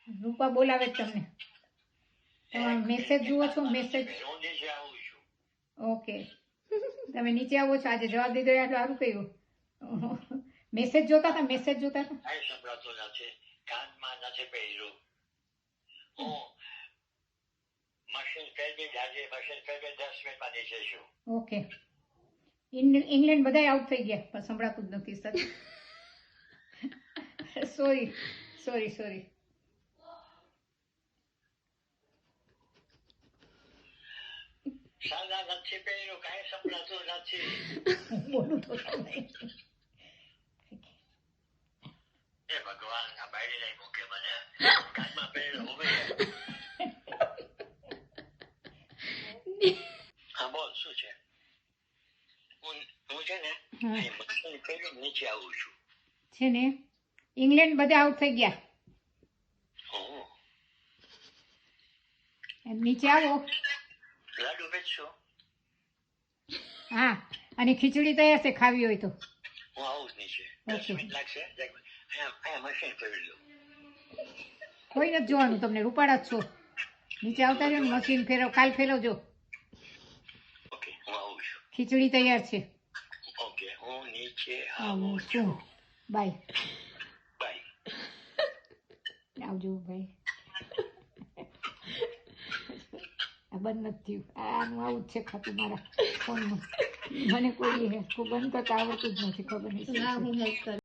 રૂપા બોલાવે છે તમને. તમારો મેસેજ જુઓ છો? મેસેજ. ઓકે, તમે નીચે આવો છો. આજે જવાબ દીધો એટલે સારું કર્યું. મેસેજ જોતા હતા? મેસેજ જોતા હતા? ઓકે, ઇંગ્લેન્ડ બધા આઉટ થઈ ગયા પણ સંભળાતું જ નથી સર. Sorry sorry sorry. બોલું તો છે ને, ઇંગ્લેન્ડ બધા આઉટ થઈ ગયા. નીચે આવો. હા, અને ખીચડી તૈયાર છે, ખાવી હોય તો. કોઈ નથી જોવાનું તમને, રૂપાળા જ છો. નીચે આવતા રહ્યો ને, મશીન ફેરવ, કાલ ફેરવજો. ખીચડી તૈયાર છે. આવું છું. બાય. આવજો ભાઈ. બંધ નથી થયું. આનું આવું જ છે ખાતું મારા ફોનમાં. મને કોઈ બંધ કરતા આવડતું જ નથી. ખબર નહીં.